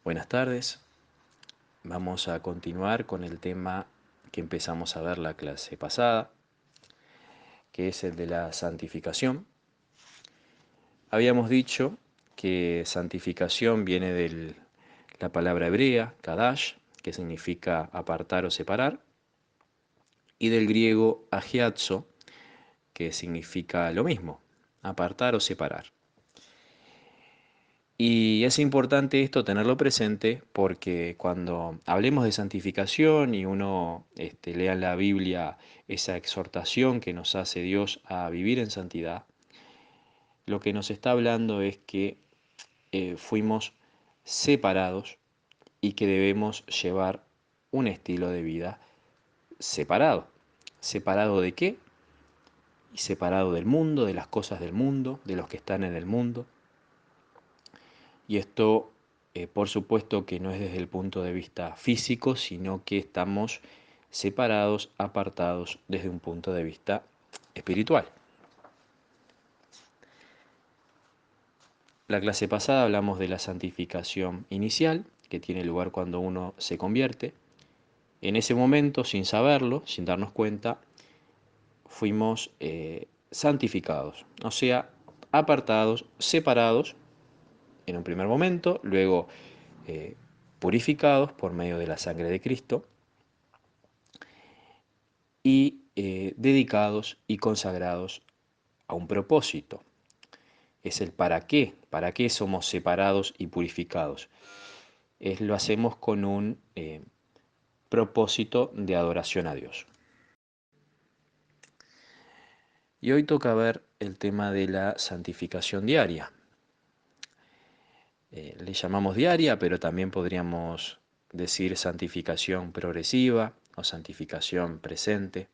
Buenas tardes. Vamos a continuar con el tema que empezamos a ver la clase pasada, que es el de la santificación. Habíamos dicho que santificación viene de la palabra hebrea, kadash, que significa apartar o separar, y del griego agiazo, que significa lo mismo, apartar o separar. Y es importante esto tenerlo presente porque cuando hablemos de santificación y uno lea en la Biblia esa exhortación que nos hace Dios a vivir en santidad, lo que nos está hablando es que fuimos separados y que debemos llevar un estilo de vida separado. ¿Separado de qué? Y separado del mundo, de las cosas del mundo, de los que están en el mundo. Y esto, por supuesto que no es desde el punto de vista físico, sino que estamos separados, apartados desde un punto de vista espiritual. La clase pasada hablamos de la santificación inicial, que tiene lugar cuando uno se convierte. En ese momento, sin saberlo, sin darnos cuenta, fuimos santificados, o sea, apartados, separados en un primer momento, luego eh, purificados por medio de la sangre de Cristo y dedicados y consagrados a un propósito. Es el para qué somos separados y purificados. Lo hacemos con un propósito de adoración a Dios. Y hoy toca ver el tema de la santificación diaria. Le llamamos diaria, pero también podríamos decir santificación progresiva o santificación presente.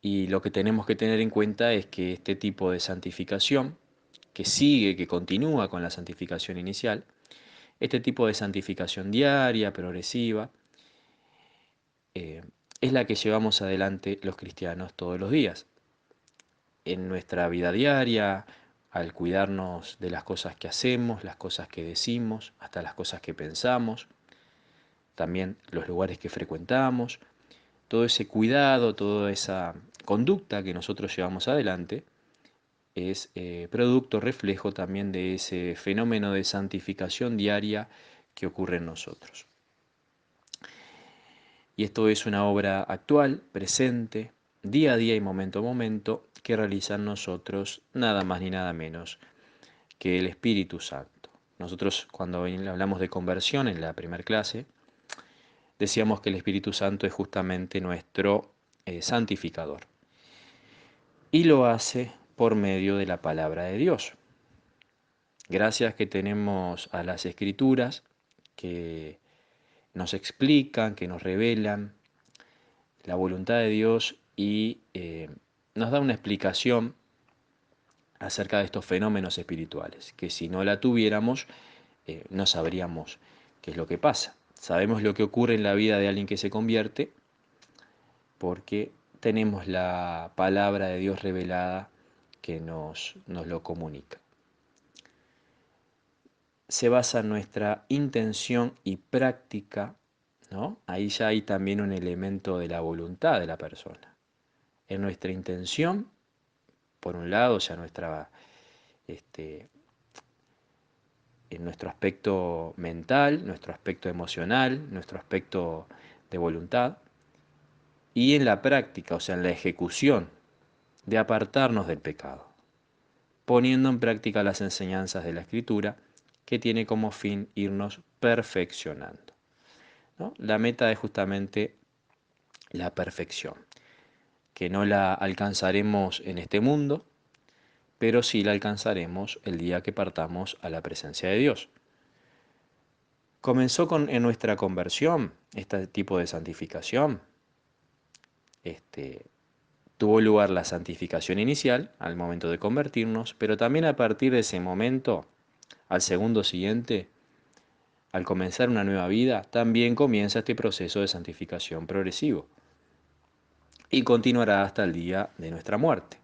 Y lo que tenemos que tener en cuenta es que este tipo de santificación, que sigue, que continúa con la santificación inicial, este tipo de santificación diaria, progresiva, eh, es la que llevamos adelante los cristianos todos los días. En nuestra vida diaria, al cuidarnos de las cosas que hacemos, las cosas que decimos, hasta las cosas que pensamos, también los lugares que frecuentamos, todo ese cuidado, toda esa conducta que nosotros llevamos adelante, es producto, reflejo también de ese fenómeno de santificación diaria que ocurre en nosotros. Y esto es una obra actual, presente, día a día y momento a momento, que realizan nosotros nada más ni nada menos que el Espíritu Santo. Nosotros cuando hablamos de conversión en la primera clase, decíamos que el Espíritu Santo es justamente nuestro santificador. Y lo hace por medio de la palabra de Dios. Gracias que tenemos a las Escrituras que nos explican, que nos revelan la voluntad de Dios y nos da una explicación acerca de estos fenómenos espirituales, que si no la tuviéramos, no sabríamos qué es lo que pasa. Sabemos lo que ocurre en la vida de alguien que se convierte porque tenemos la palabra de Dios revelada que nos lo comunica. Se basa en nuestra intención y práctica, ¿no? Ahí ya hay también un elemento de la voluntad de la persona. En nuestra intención, por un lado, o sea, en nuestro aspecto mental, nuestro aspecto emocional, nuestro aspecto de voluntad, y en la práctica, o sea, en la ejecución de apartarnos del pecado, poniendo en práctica las enseñanzas de la Escritura, que tiene como fin irnos perfeccionando, ¿no? La meta es justamente la perfección, que no la alcanzaremos en este mundo, pero sí la alcanzaremos el día que partamos a la presencia de Dios. Comenzó en nuestra conversión este tipo de santificación. Este, Tuvo lugar la santificación inicial al momento de convertirnos, pero también a partir de ese momento, al segundo siguiente, al comenzar una nueva vida, también comienza este proceso de santificación progresivo y continuará hasta el día de nuestra muerte.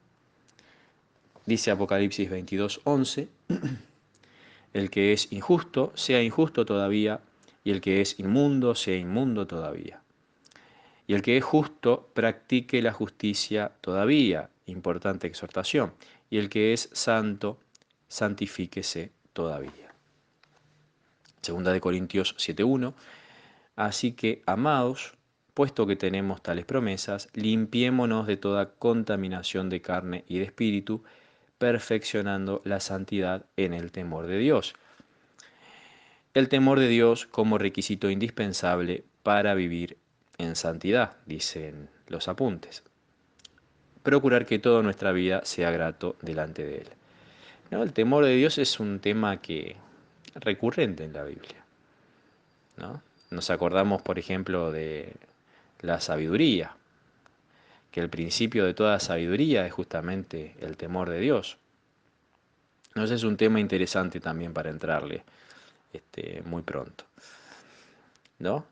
Dice Apocalipsis 22:11, El que es injusto, sea injusto todavía, y el que es inmundo, sea inmundo todavía. Y el que es justo, practique la justicia todavía, importante exhortación. Y el que es santo, santifíquese todavía. Segunda de Corintios 7:1. Así que, amados, puesto que tenemos tales promesas, limpiémonos de toda contaminación de carne y de espíritu, perfeccionando la santidad en el temor de Dios. El temor de Dios como requisito indispensable para vivir en santidad, dicen los apuntes. Procurar que toda nuestra vida sea grato delante de Él. ¿No? El temor de Dios es un tema recurrente en la Biblia, ¿no? Nos acordamos, por ejemplo, de la sabiduría, que el principio de toda sabiduría es justamente el temor de Dios. No sé, es un tema interesante también para entrarle muy pronto, ¿no?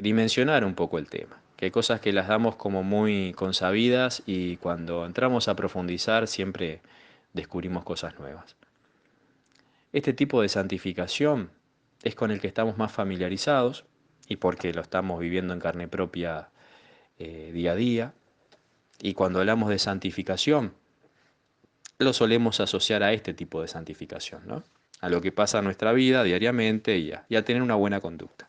Dimensionar un poco el tema, que hay cosas que las damos como muy consabidas y cuando entramos a profundizar siempre descubrimos cosas nuevas. Este tipo de santificación es con el que estamos más familiarizados y porque lo estamos viviendo en carne propia día a día. Y cuando hablamos de santificación, lo solemos asociar a este tipo de santificación, ¿no? A lo que pasa en nuestra vida diariamente y a tener una buena conducta.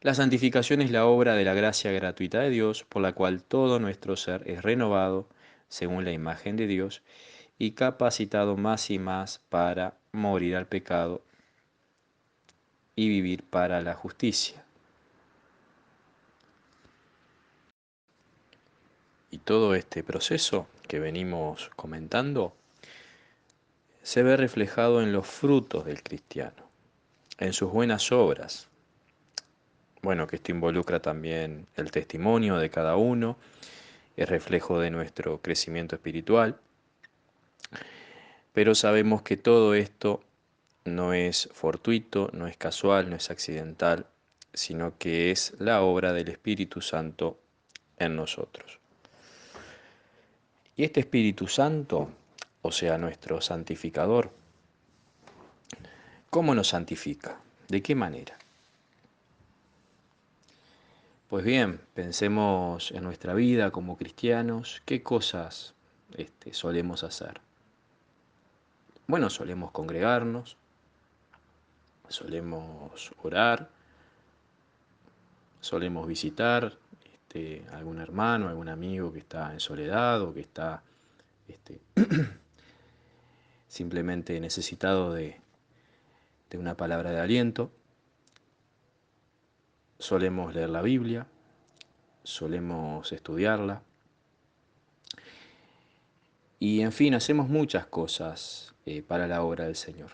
La santificación es la obra de la gracia gratuita de Dios, por la cual todo nuestro ser es renovado según la imagen de Dios y capacitado más y más para morir al pecado y vivir para la justicia. Y todo este proceso que venimos comentando se ve reflejado en los frutos del cristiano, en sus buenas obras. Bueno, que esto involucra también el testimonio de cada uno, es reflejo de nuestro crecimiento espiritual, pero sabemos que todo esto no es fortuito, no es casual, no es accidental, sino que es la obra del Espíritu Santo en nosotros. Y este Espíritu Santo, o sea, nuestro santificador, ¿cómo nos santifica? ¿De qué manera? Pues bien, pensemos en nuestra vida como cristianos, ¿qué cosas solemos hacer? Bueno, solemos congregarnos, solemos orar, solemos visitar algún hermano, algún amigo que está en soledad o que está este, simplemente necesitado de una palabra de aliento. Solemos leer la Biblia, solemos estudiarla y en fin, hacemos muchas cosas para la obra del Señor.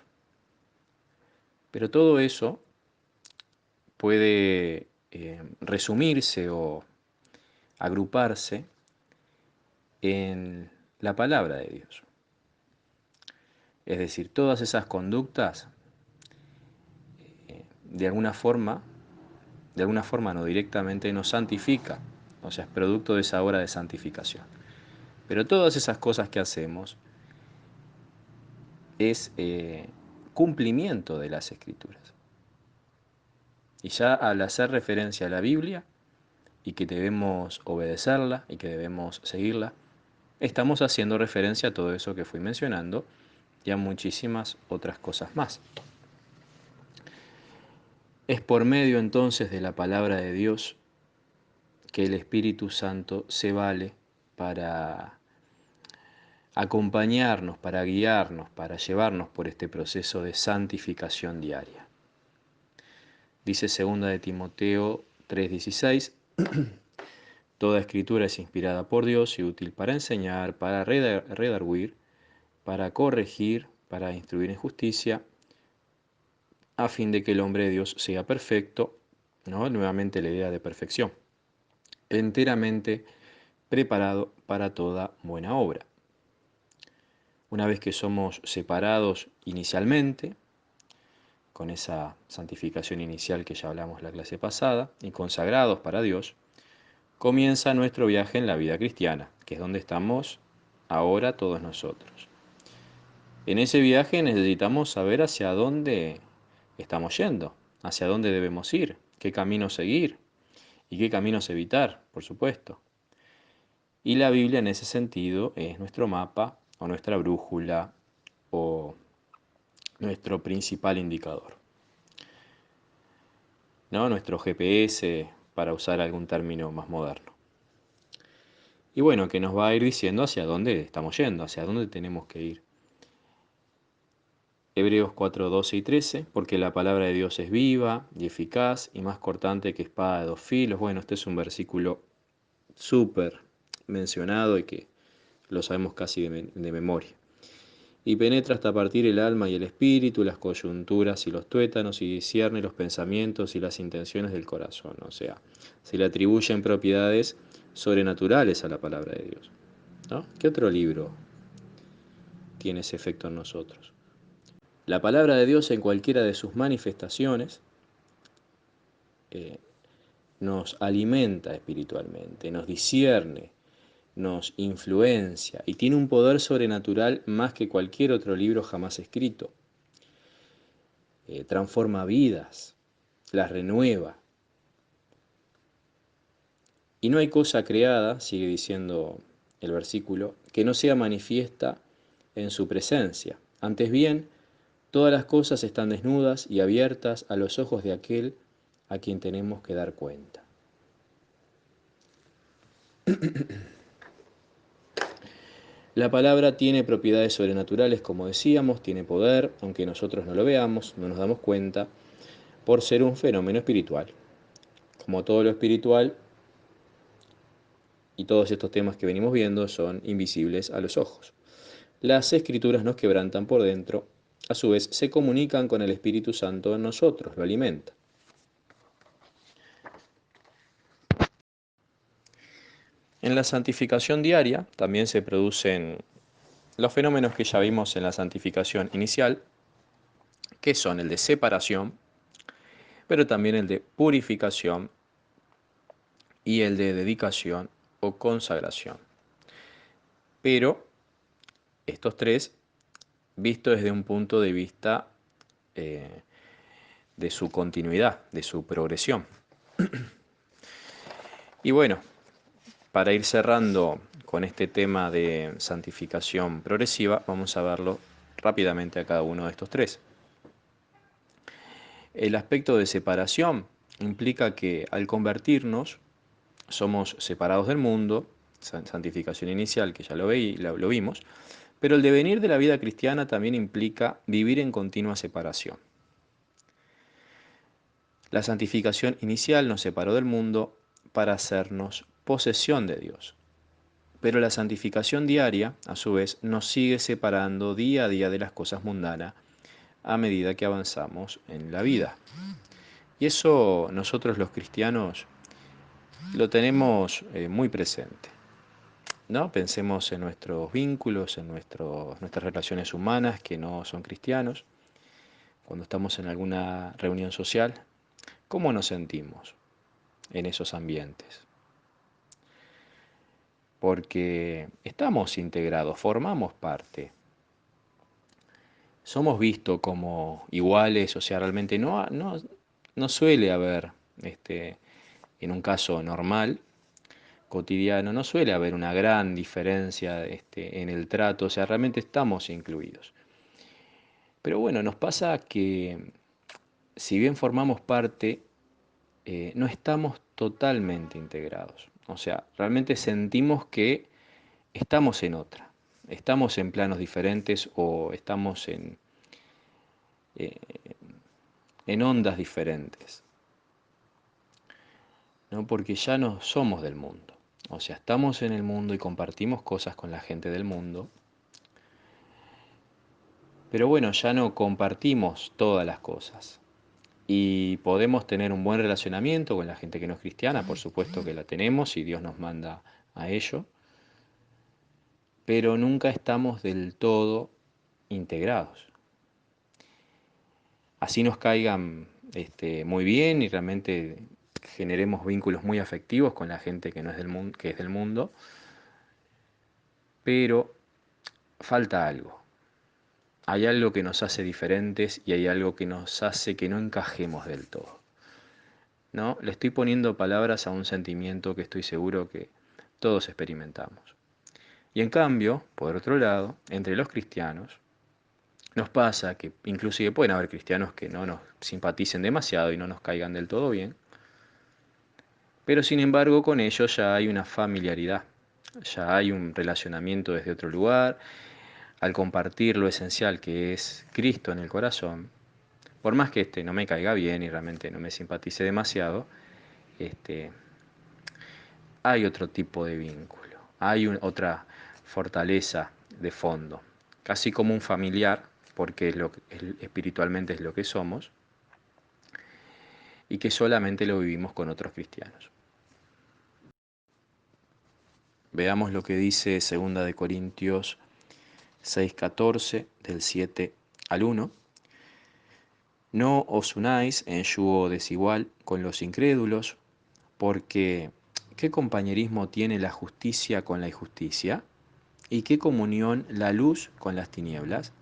Pero todo eso puede resumirse o agruparse en la palabra de Dios. Es decir, todas esas conductas, de alguna forma no directamente nos santifica, o sea, es producto de esa obra de santificación. Pero todas esas cosas que hacemos es cumplimiento de las Escrituras. Y ya al hacer referencia a la Biblia y que debemos obedecerla y que debemos seguirla, estamos haciendo referencia a todo eso que fui mencionando y a muchísimas otras cosas más. Es por medio entonces de la palabra de Dios que el Espíritu Santo se vale para acompañarnos, para guiarnos, para llevarnos por este proceso de santificación diaria. Dice 2 de Timoteo 3:16, toda escritura es inspirada por Dios y útil para enseñar, para redarguir, para corregir, para instruir en justicia, a fin de que el hombre de Dios sea perfecto, ¿no? Nuevamente la idea de perfección, enteramente preparado para toda buena obra. Una vez que somos separados inicialmente, con esa santificación inicial que ya hablamos la clase pasada, y consagrados para Dios, comienza nuestro viaje en la vida cristiana, que es donde estamos ahora todos nosotros. En ese viaje necesitamos saber hacia dónde estamos yendo, hacia dónde debemos ir, qué camino seguir y qué caminos evitar, por supuesto. Y la Biblia en ese sentido es nuestro mapa o nuestra brújula o nuestro principal indicador, ¿no? Nuestro GPS, para usar algún término más moderno. Y bueno, que nos va a ir diciendo hacia dónde estamos yendo, hacia dónde tenemos que ir. Hebreos 4, 12 y 13, porque la palabra de Dios es viva y eficaz y más cortante que espada de dos filos. Bueno, este es un versículo súper mencionado y que lo sabemos casi de memoria. Y penetra hasta partir el alma y el espíritu, las coyunturas y los tuétanos, y discierne los pensamientos y las intenciones del corazón. O sea, se le atribuyen propiedades sobrenaturales a la palabra de Dios, ¿no? ¿Qué otro libro tiene ese efecto en nosotros? La palabra de Dios en cualquiera de sus manifestaciones eh, nos alimenta espiritualmente, nos discierne, nos influencia y tiene un poder sobrenatural más que cualquier otro libro jamás escrito. Transforma vidas, las renueva. Y no hay cosa creada, sigue diciendo el versículo, que no sea manifiesta en su presencia. Antes bien, todas las cosas están desnudas y abiertas a los ojos de aquel a quien tenemos que dar cuenta. La palabra tiene propiedades sobrenaturales, como decíamos, tiene poder, aunque nosotros no lo veamos, no nos damos cuenta, por ser un fenómeno espiritual. Como todo lo espiritual y todos estos temas que venimos viendo son invisibles a los ojos. Las escrituras nos quebrantan por dentro, a su vez se comunican con el Espíritu Santo en nosotros, lo alimenta. En la santificación diaria también se producen los fenómenos que ya vimos en la santificación inicial, que son el de separación, pero también el de purificación y el de dedicación o consagración. Pero estos tres, vistos desde un punto de vista eh, de su continuidad, de su progresión. Y bueno, para ir cerrando con este tema de santificación progresiva, vamos a verlo rápidamente a cada uno de estos tres. El aspecto de separación implica que al convertirnos somos separados del mundo, santificación inicial que ya lo vimos, pero el devenir de la vida cristiana también implica vivir en continua separación. La santificación inicial nos separó del mundo para hacernos posesión de Dios. Pero la santificación diaria, a su vez, nos sigue separando día a día de las cosas mundanas a medida que avanzamos en la vida. Y eso nosotros los cristianos lo tenemos muy presente, ¿no? Pensemos en nuestros vínculos, en nuestras relaciones humanas que no son cristianos, cuando estamos en alguna reunión social, ¿cómo nos sentimos en esos ambientes? Porque estamos integrados, formamos parte, somos vistos como iguales, o sea, realmente no suele haber, en un caso normal, cotidiano, no suele haber una gran diferencia en el trato, o sea, realmente estamos incluidos. Pero bueno, nos pasa que si bien formamos parte, no estamos totalmente integrados. O sea, realmente sentimos que estamos en otra, estamos en planos diferentes o estamos eh, en ondas diferentes, ¿no? Porque ya no somos del mundo. O sea, estamos en el mundo y compartimos cosas con la gente del mundo, pero bueno, ya no compartimos todas las cosas. Y podemos tener un buen relacionamiento con la gente que no es cristiana, por supuesto que la tenemos y Dios nos manda a ello, pero nunca estamos del todo integrados. Así nos caigan muy bien y realmente generemos vínculos muy afectivos con la gente que no es del mundo, que es del mundo, pero falta algo. hay algo que nos hace diferentes y hay algo que nos hace que no encajemos del todo. ¿No? Le estoy poniendo palabras a un sentimiento que estoy seguro que todos experimentamos. Y en cambio, por otro lado, entre los cristianos, nos pasa que inclusive pueden haber cristianos que no nos simpaticen demasiado y no nos caigan del todo bien, pero sin embargo con ellos ya hay una familiaridad, ya hay un relacionamiento desde otro lugar, al compartir lo esencial que es Cristo en el corazón, por más que no me caiga bien y realmente no me simpatice demasiado, este, hay otro tipo de vínculo, hay otra fortaleza de fondo, casi como un familiar, porque espiritualmente es lo que somos, y que solamente lo vivimos con otros cristianos. Veamos lo que dice 2 Corintios 6:14, del 7 al 1. No os unáis en yugo desigual con los incrédulos, porque ¿qué compañerismo tiene la justicia con la injusticia? ¿Y qué comunión la luz con las tinieblas?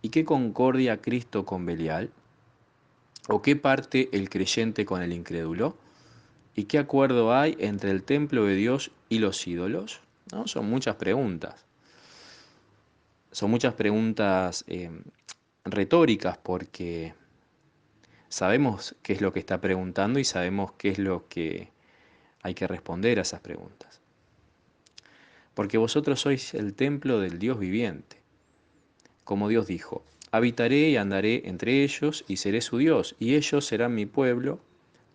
¿Y qué concordia Cristo con Belial? ¿O qué parte el creyente con el incrédulo? ¿Y qué acuerdo hay entre el templo de Dios y los ídolos? ¿No? Son muchas preguntas retóricas porque sabemos qué es lo que está preguntando y sabemos qué es lo que hay que responder a esas preguntas. Porque vosotros sois el templo del Dios viviente. Como Dios dijo, habitaré y andaré entre ellos y seré su Dios, y ellos serán mi pueblo,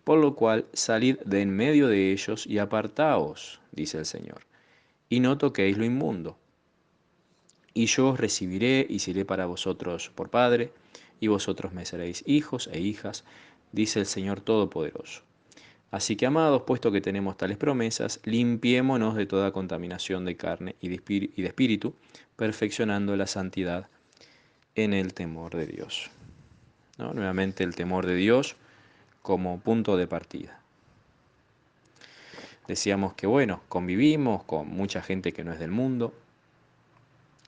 por lo cual salid de en medio de ellos y apartaos, dice el Señor, y no toquéis lo inmundo. Y yo os recibiré y seré para vosotros por Padre, y vosotros me seréis hijos e hijas, dice el Señor Todopoderoso. Así que, amados, puesto que tenemos tales promesas, limpiémonos de toda contaminación de carne y de espíritu, perfeccionando la santidad en el temor de Dios. ¿No? Nuevamente el temor de Dios como punto de partida. Decíamos que, bueno, convivimos con mucha gente que no es del mundo.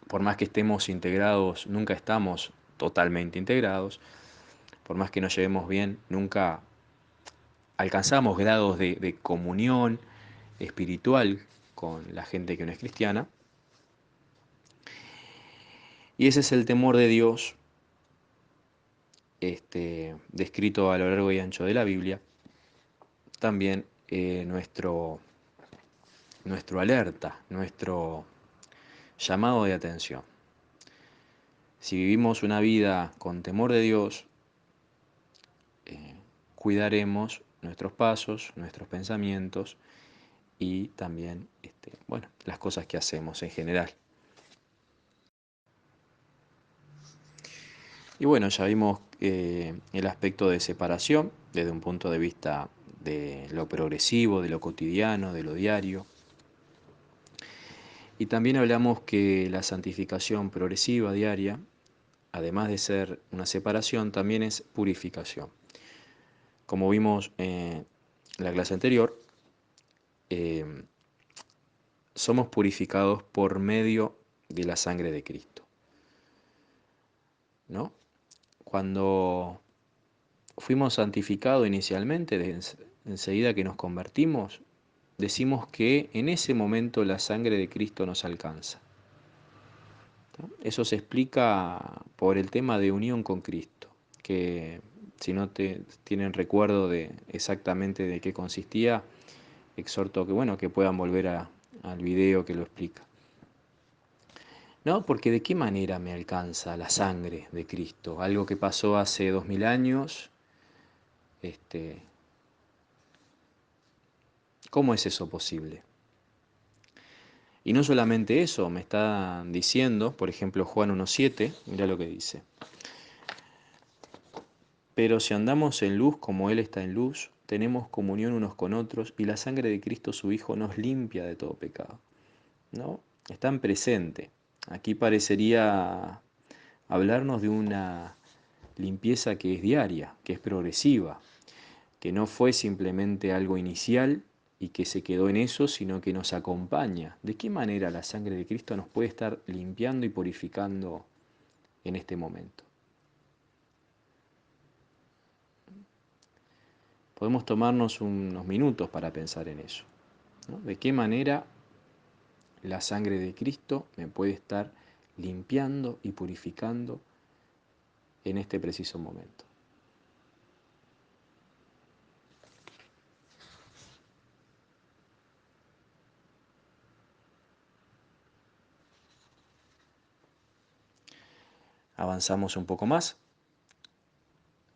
Por más que estemos integrados, nunca estamos totalmente integrados. Por más que nos llevemos bien, nunca alcanzamos grados de comunión espiritual con la gente que no es cristiana. Y ese es el temor de Dios, descrito a lo largo y ancho de la Biblia. También nuestro alerta, nuestro llamado de atención. Si vivimos una vida con temor de Dios, cuidaremos nuestros pasos, nuestros pensamientos y también bueno, las cosas que hacemos en general. Y bueno, ya vimos el aspecto de separación desde un punto de vista de lo progresivo, de lo cotidiano, de lo diario. Y también hablamos que la santificación progresiva diaria, además de ser una separación, también es purificación. Como vimos en la clase anterior, eh, somos purificados por medio de la sangre de Cristo, ¿no? Cuando fuimos santificados inicialmente, enseguida que nos convertimos, decimos que en ese momento la sangre de Cristo nos alcanza. ¿No? Eso se explica por el tema de unión con Cristo, que si no tienen recuerdo de exactamente de qué consistía, exhorto que bueno, que puedan volver al video que lo explica. No, porque ¿de qué manera me alcanza la sangre de Cristo? Algo que pasó hace 2000 años, este, ¿cómo es eso posible? Y no solamente eso, me está diciendo, por ejemplo, Juan 1:7, mira lo que dice. Pero si andamos en luz como Él está en luz, tenemos comunión unos con otros y la sangre de Cristo su Hijo nos limpia de todo pecado. ¿No? Están presentes. Aquí parecería hablarnos de una limpieza que es diaria, que es progresiva, que no fue simplemente algo inicial y que se quedó en eso, sino que nos acompaña. ¿De qué manera la sangre de Cristo nos puede estar limpiando y purificando en este momento. Podemos tomarnos unos minutos para pensar en eso, ¿no? ¿De qué manera la sangre de Cristo me puede estar limpiando y purificando en este preciso momento? Avanzamos un poco más.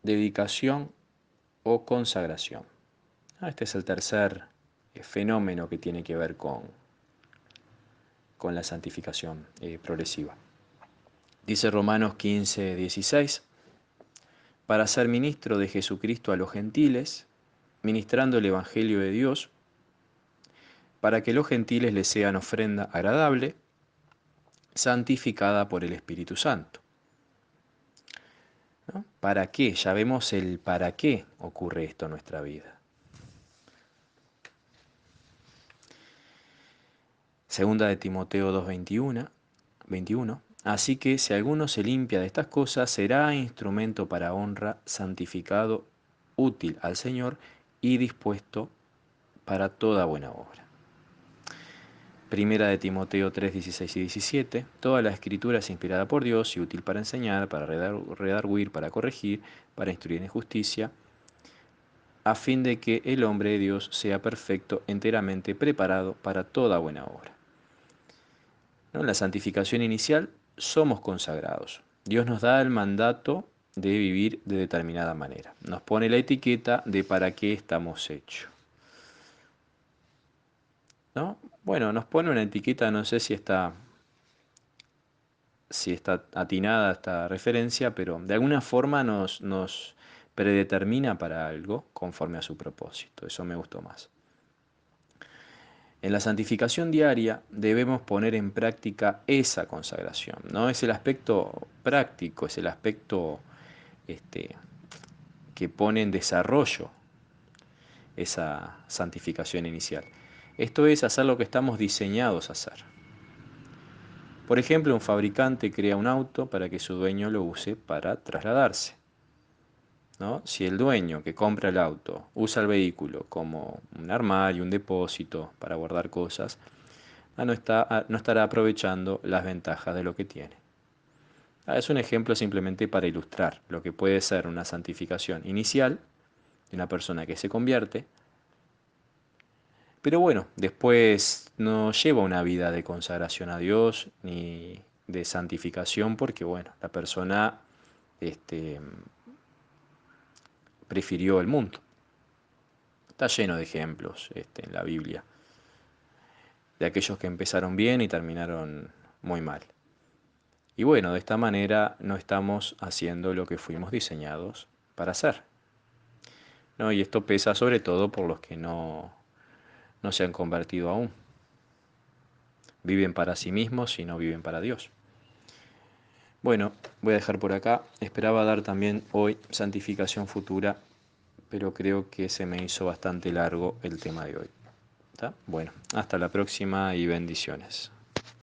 Dedicación o consagración. Este es el tercer fenómeno que tiene que ver con la santificación progresiva. Dice Romanos 15:16, para ser ministro de Jesucristo a los gentiles, ministrando el Evangelio de Dios, para que los gentiles les sean ofrenda agradable, santificada por el Espíritu Santo. ¿No? ¿Para qué? Ya vemos el para qué ocurre esto en nuestra vida. Segunda de Timoteo 2:21, así que si alguno se limpia de estas cosas, será instrumento para honra, santificado, útil al Señor y dispuesto para toda buena obra. Primera de Timoteo 3:16 y 17, toda la escritura es inspirada por Dios y útil para enseñar, para redarguir, para corregir, para instruir en justicia, a fin de que el hombre de Dios sea perfecto, enteramente preparado para toda buena obra. ¿No? En la santificación inicial somos consagrados. Dios nos da el mandato de vivir de determinada manera. Nos pone la etiqueta de para qué estamos hechos. ¿No? Bueno, nos pone una etiqueta, no sé si está atinada esta referencia, pero de alguna forma nos predetermina para algo conforme a su propósito. Eso me gustó más. En la santificación diaria debemos poner en práctica esa consagración, ¿no? Es el aspecto práctico, es el aspecto que pone en desarrollo esa santificación inicial. Esto es hacer lo que estamos diseñados a hacer. Por ejemplo, un fabricante crea un auto para que su dueño lo use para trasladarse, ¿no? Si el dueño que compra el auto usa el vehículo como un armario, un depósito para guardar cosas, no estará aprovechando las ventajas de lo que tiene. Es un ejemplo simplemente para ilustrar lo que puede ser una santificación inicial de una persona que se convierte, pero bueno, después no lleva una vida de consagración a Dios ni de santificación porque bueno, la persona este, prefirió el mundo. Está lleno de ejemplos en la Biblia de aquellos que empezaron bien y terminaron muy mal. Y bueno, de esta manera no estamos haciendo lo que fuimos diseñados para hacer, ¿no? Y esto pesa sobre todo por los que no se han convertido aún. Viven para sí mismos y no viven para Dios. Bueno, voy a dejar por acá. Esperaba dar también hoy santificación futura, pero creo que se me hizo bastante largo el tema de hoy. ¿Está? Bueno, hasta la próxima y bendiciones.